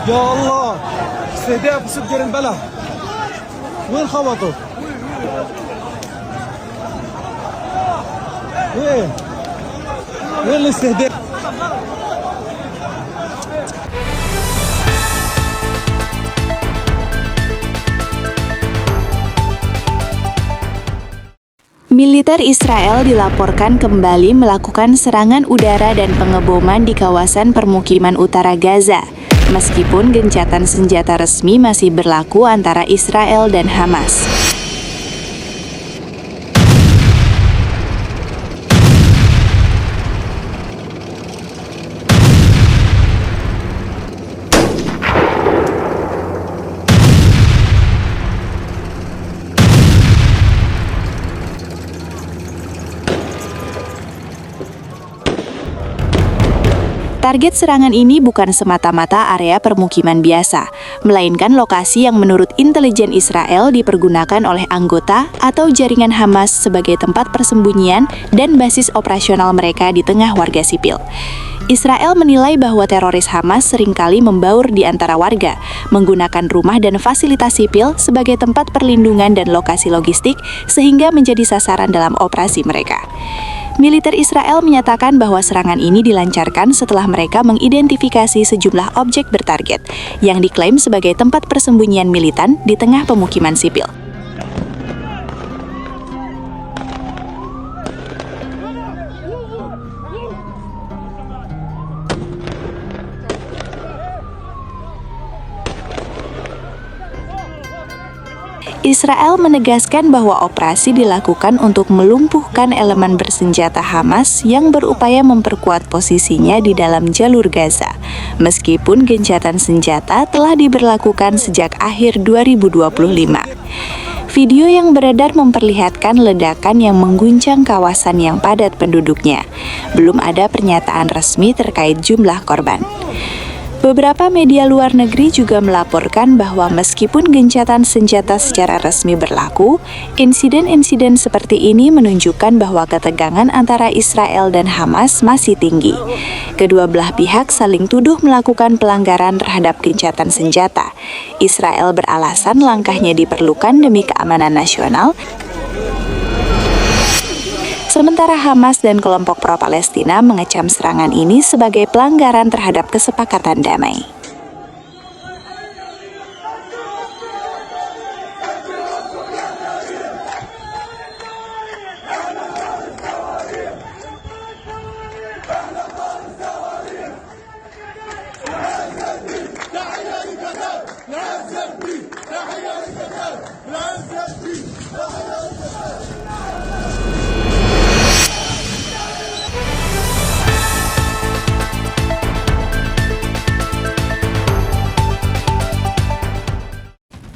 يا الله استهداف وسجر البلد وين خبطوا؟ وين؟ وين الاستهداف؟ Militer Israel dilaporkan kembali melakukan serangan udara dan pengeboman di kawasan permukiman utara Gaza, meskipun gencatan senjata resmi masih berlaku antara Israel dan Hamas. Target serangan ini bukan semata-mata area permukiman biasa, melainkan lokasi yang menurut intelijen Israel dipergunakan oleh anggota atau jaringan Hamas sebagai tempat persembunyian dan basis operasional mereka di tengah warga sipil. Israel menilai bahwa teroris Hamas seringkali membaur di antara warga, menggunakan rumah dan fasilitas sipil sebagai tempat perlindungan dan lokasi logistik sehingga menjadi sasaran dalam operasi mereka. Militer Israel menyatakan bahwa serangan ini dilancarkan setelah mereka mengidentifikasi sejumlah objek bertarget yang diklaim sebagai tempat persembunyian militan di tengah pemukiman sipil. Israel menegaskan bahwa operasi dilakukan untuk melumpuhkan elemen bersenjata Hamas yang berupaya memperkuat posisinya di dalam jalur Gaza, meskipun gencatan senjata telah diberlakukan sejak akhir 2025. Video yang beredar memperlihatkan ledakan yang mengguncang kawasan yang padat penduduknya. Belum ada pernyataan resmi terkait jumlah korban. Beberapa media luar negeri juga melaporkan bahwa meskipun gencatan senjata secara resmi berlaku, insiden-insiden seperti ini menunjukkan bahwa ketegangan antara Israel dan Hamas masih tinggi. Kedua belah pihak saling tuduh melakukan pelanggaran terhadap gencatan senjata. Israel beralasan langkahnya diperlukan demi keamanan nasional, sementara Hamas dan kelompok pro-Palestina mengecam serangan ini sebagai pelanggaran terhadap kesepakatan damai.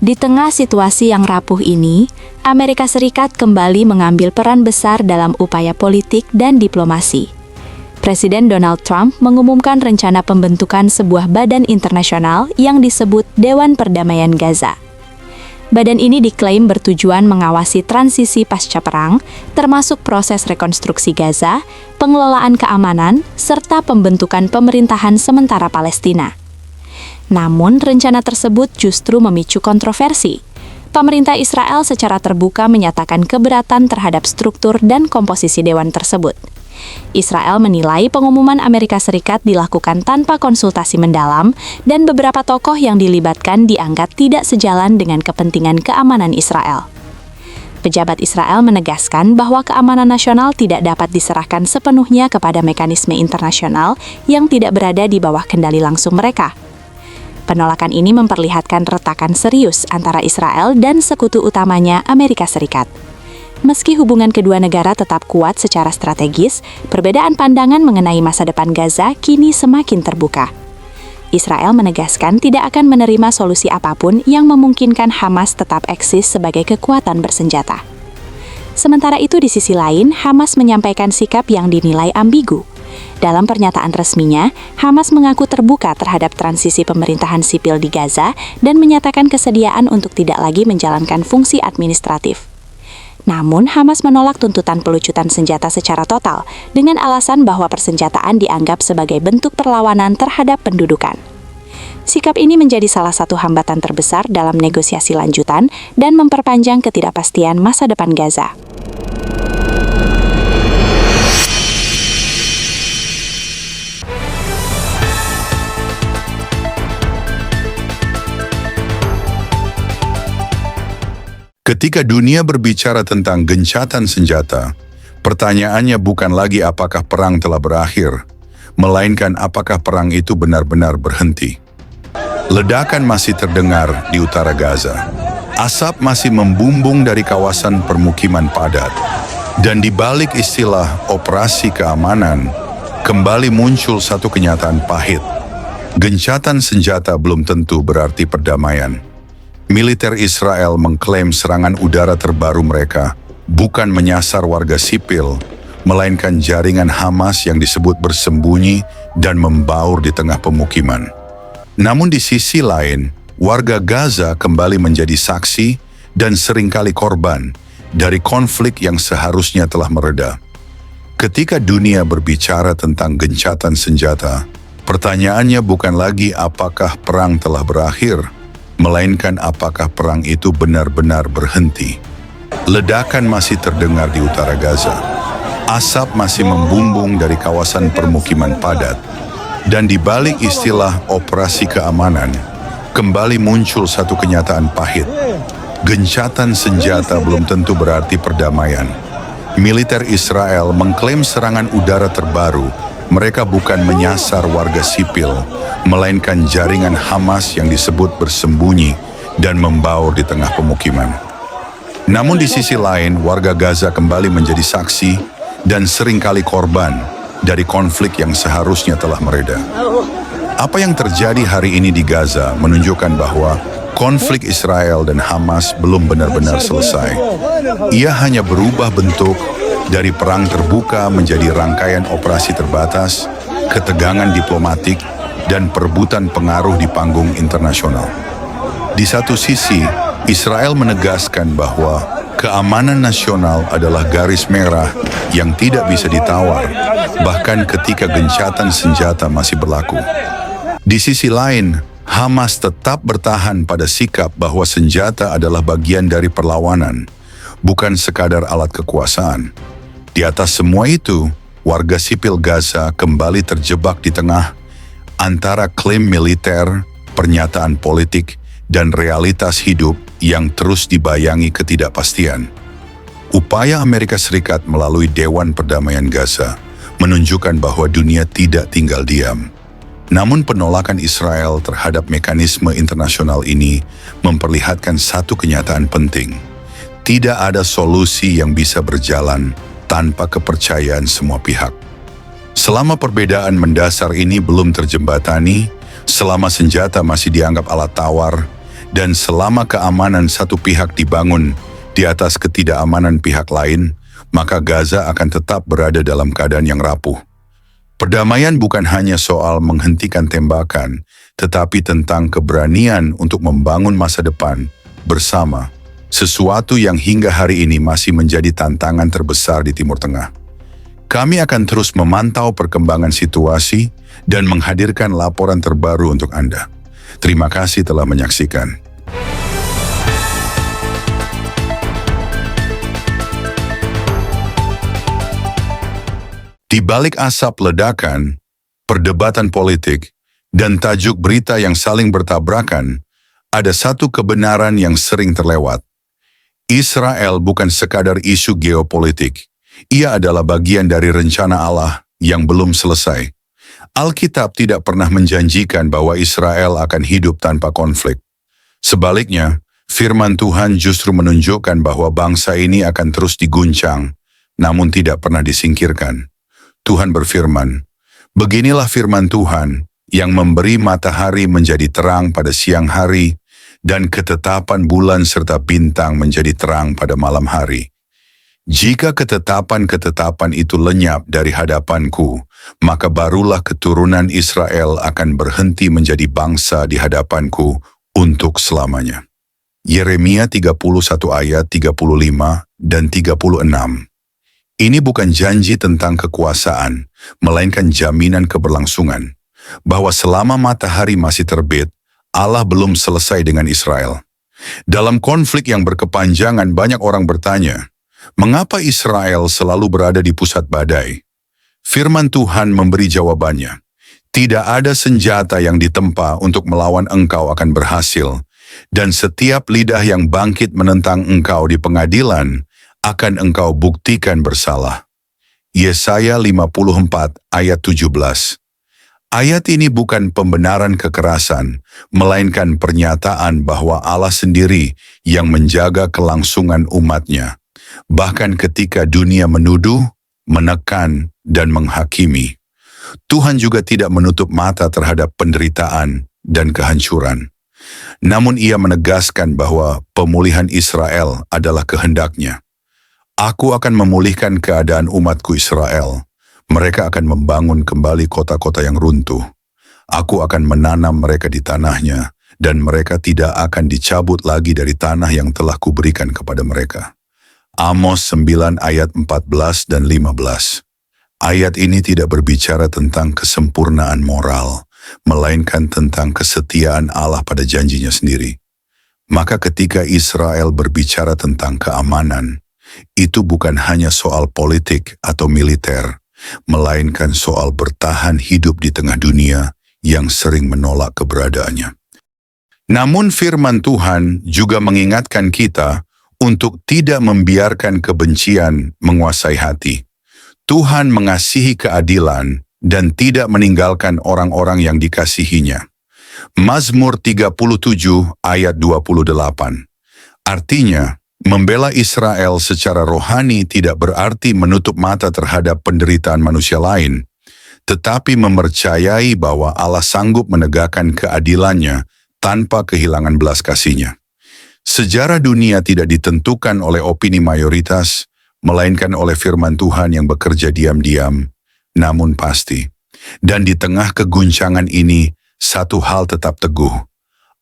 Di tengah situasi yang rapuh ini, Amerika Serikat kembali mengambil peran besar dalam upaya politik dan diplomasi. Presiden Donald Trump mengumumkan rencana pembentukan sebuah badan internasional yang disebut Dewan Perdamaian Gaza. Badan ini diklaim bertujuan mengawasi transisi pasca perang, termasuk proses rekonstruksi Gaza, pengelolaan keamanan, serta pembentukan pemerintahan sementara Palestina. Namun, rencana tersebut justru memicu kontroversi. Pemerintah Israel secara terbuka menyatakan keberatan terhadap struktur dan komposisi dewan tersebut. Israel menilai pengumuman Amerika Serikat dilakukan tanpa konsultasi mendalam dan beberapa tokoh yang dilibatkan dianggap tidak sejalan dengan kepentingan keamanan Israel. Pejabat Israel menegaskan bahwa keamanan nasional tidak dapat diserahkan sepenuhnya kepada mekanisme internasional yang tidak berada di bawah kendali langsung mereka. Penolakan ini memperlihatkan retakan serius antara Israel dan sekutu utamanya Amerika Serikat. Meski hubungan kedua negara tetap kuat secara strategis, perbedaan pandangan mengenai masa depan Gaza kini semakin terbuka. Israel menegaskan tidak akan menerima solusi apapun yang memungkinkan Hamas tetap eksis sebagai kekuatan bersenjata. Sementara itu di sisi lain, Hamas menyampaikan sikap yang dinilai ambigu. Dalam pernyataan resminya, Hamas mengaku terbuka terhadap transisi pemerintahan sipil di Gaza dan menyatakan kesediaan untuk tidak lagi menjalankan fungsi administratif. Namun, Hamas menolak tuntutan pelucutan senjata secara total dengan alasan bahwa persenjataan dianggap sebagai bentuk perlawanan terhadap pendudukan. Sikap ini menjadi salah satu hambatan terbesar dalam negosiasi lanjutan dan memperpanjang ketidakpastian masa depan Gaza. Ketika dunia berbicara tentang gencatan senjata, pertanyaannya bukan lagi apakah perang telah berakhir, melainkan apakah perang itu benar-benar berhenti. Ledakan masih terdengar di utara Gaza. Asap masih membumbung dari kawasan permukiman padat. Dan di balik istilah operasi keamanan, kembali muncul satu kenyataan pahit. Gencatan senjata belum tentu berarti perdamaian. Militer Israel mengklaim serangan udara terbaru mereka bukan menyasar warga sipil, melainkan jaringan Hamas yang disebut bersembunyi dan membaur di tengah pemukiman. Namun di sisi lain, warga Gaza kembali menjadi saksi dan seringkali korban dari konflik yang seharusnya telah mereda. Ketika dunia berbicara tentang gencatan senjata, pertanyaannya bukan lagi apakah perang telah berakhir, melainkan apakah perang itu benar-benar berhenti. Ledakan masih terdengar di utara Gaza. Asap masih membumbung dari kawasan permukiman padat. Dan di balik istilah operasi keamanan, kembali muncul satu kenyataan pahit. Gencatan senjata belum tentu berarti perdamaian. Militer Israel mengklaim serangan udara terbaru. Mereka bukan menyasar warga sipil, melainkan jaringan Hamas yang disebut bersembunyi dan membaur di tengah pemukiman. Namun di sisi lain, warga Gaza kembali menjadi saksi dan seringkali korban dari konflik yang seharusnya telah mereda. Apa yang terjadi hari ini di Gaza menunjukkan bahwa konflik Israel dan Hamas belum benar-benar selesai. Ia hanya berubah bentuk dari perang terbuka menjadi rangkaian operasi terbatas, ketegangan diplomatik, dan perebutan pengaruh di panggung internasional. Di satu sisi, Israel menegaskan bahwa keamanan nasional adalah garis merah yang tidak bisa ditawar, bahkan ketika gencatan senjata masih berlaku. Di sisi lain, Hamas tetap bertahan pada sikap bahwa senjata adalah bagian dari perlawanan, bukan sekadar alat kekuasaan. Di atas semua itu, warga sipil Gaza kembali terjebak di tengah antara klaim militer, pernyataan politik, dan realitas hidup yang terus dibayangi ketidakpastian. Upaya Amerika Serikat melalui Dewan Perdamaian Gaza menunjukkan bahwa dunia tidak tinggal diam. Namun penolakan Israel terhadap mekanisme internasional ini memperlihatkan satu kenyataan penting. Tidak ada solusi yang bisa berjalan tanpa kepercayaan semua pihak. Selama perbedaan mendasar ini belum terjembatani, selama senjata masih dianggap alat tawar, dan selama keamanan satu pihak dibangun di atas ketidakamanan pihak lain, maka Gaza akan tetap berada dalam keadaan yang rapuh. Perdamaian bukan hanya soal menghentikan tembakan, tetapi tentang keberanian untuk membangun masa depan bersama, sesuatu yang hingga hari ini masih menjadi tantangan terbesar di Timur Tengah. Kami akan terus memantau perkembangan situasi dan menghadirkan laporan terbaru untuk Anda. Terima kasih telah menyaksikan. Di balik asap ledakan, perdebatan politik, dan tajuk berita yang saling bertabrakan, ada satu kebenaran yang sering terlewat. Israel bukan sekadar isu geopolitik. Ia adalah bagian dari rencana Allah yang belum selesai. Alkitab tidak pernah menjanjikan bahwa Israel akan hidup tanpa konflik. Sebaliknya, firman Tuhan justru menunjukkan bahwa bangsa ini akan terus diguncang, namun tidak pernah disingkirkan. Tuhan berfirman, "Beginilah firman Tuhan yang memberi matahari menjadi terang pada siang hari, dan ketetapan bulan serta bintang menjadi terang pada malam hari. Jika ketetapan-ketetapan itu lenyap dari hadapanku, maka barulah keturunan Israel akan berhenti menjadi bangsa di hadapanku untuk selamanya." Yeremia 31 ayat 35 dan 36. Ini bukan janji tentang kekuasaan, melainkan jaminan keberlangsungan, bahwa selama matahari masih terbit, Allah belum selesai dengan Israel. Dalam konflik yang berkepanjangan, banyak orang bertanya, mengapa Israel selalu berada di pusat badai? Firman Tuhan memberi jawabannya. Tidak ada senjata yang ditempa untuk melawan engkau akan berhasil, dan setiap lidah yang bangkit menentang engkau di pengadilan akan engkau buktikan bersalah. Yesaya 54 ayat 17. Ayat ini bukan pembenaran kekerasan, melainkan pernyataan bahwa Allah sendiri yang menjaga kelangsungan umatnya, bahkan ketika dunia menuduh, menekan, dan menghakimi. Tuhan juga tidak menutup mata terhadap penderitaan dan kehancuran. Namun Ia menegaskan bahwa pemulihan Israel adalah kehendak-Nya. Aku akan memulihkan keadaan umatku Israel. Mereka akan membangun kembali kota-kota yang runtuh. Aku akan menanam mereka di tanahnya, dan mereka tidak akan dicabut lagi dari tanah yang telah kuberikan kepada mereka. Amos 9 ayat 14 dan 15. Ayat ini tidak berbicara tentang kesempurnaan moral, melainkan tentang kesetiaan Allah pada janjinya sendiri. Maka ketika Israel berbicara tentang keamanan, itu bukan hanya soal politik atau militer, melainkan soal bertahan hidup di tengah dunia yang sering menolak keberadaannya. Namun firman Tuhan juga mengingatkan kita untuk tidak membiarkan kebencian menguasai hati. Tuhan mengasihi keadilan dan tidak meninggalkan orang-orang yang dikasihinya. Mazmur 37 ayat 28. Artinya, membela Israel secara rohani tidak berarti menutup mata terhadap penderitaan manusia lain, tetapi mempercayai bahwa Allah sanggup menegakkan keadilannya tanpa kehilangan belas kasih-Nya. Sejarah dunia tidak ditentukan oleh opini mayoritas, melainkan oleh firman Tuhan yang bekerja diam-diam, namun pasti. Dan di tengah keguncangan ini, satu hal tetap teguh.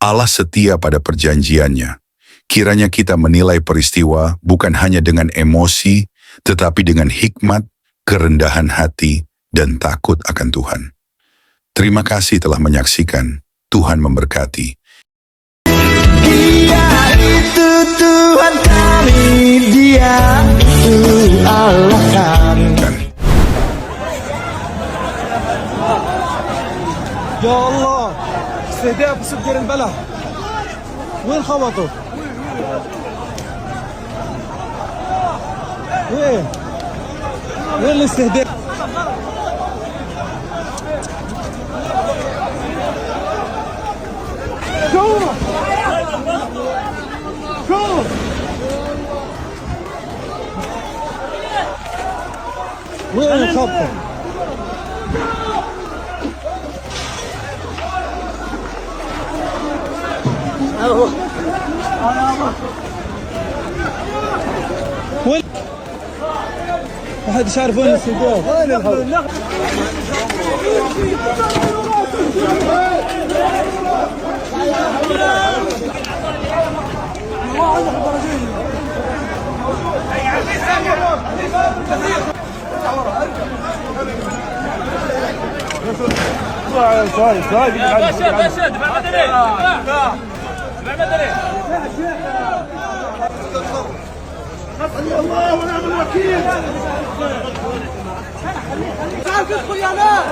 Allah setia pada perjanjiannya. Kiranya kita menilai peristiwa bukan hanya dengan emosi, tetapi dengan hikmat, kerendahan hati, dan takut akan Tuhan. Terima kasih telah menyaksikan. Tuhan memberkati. Dia itu Tuhan kami, Dia itu Allah kami. يا الله استهداف سكر البلد وين خبطوا؟ وين الاستهداف؟ وين الخبطة؟ وين؟ ما حدش عارف وين الاستهداف؟ وين الخبطة؟ الله ونعم الوكيل. تعال تدخل يا ناس.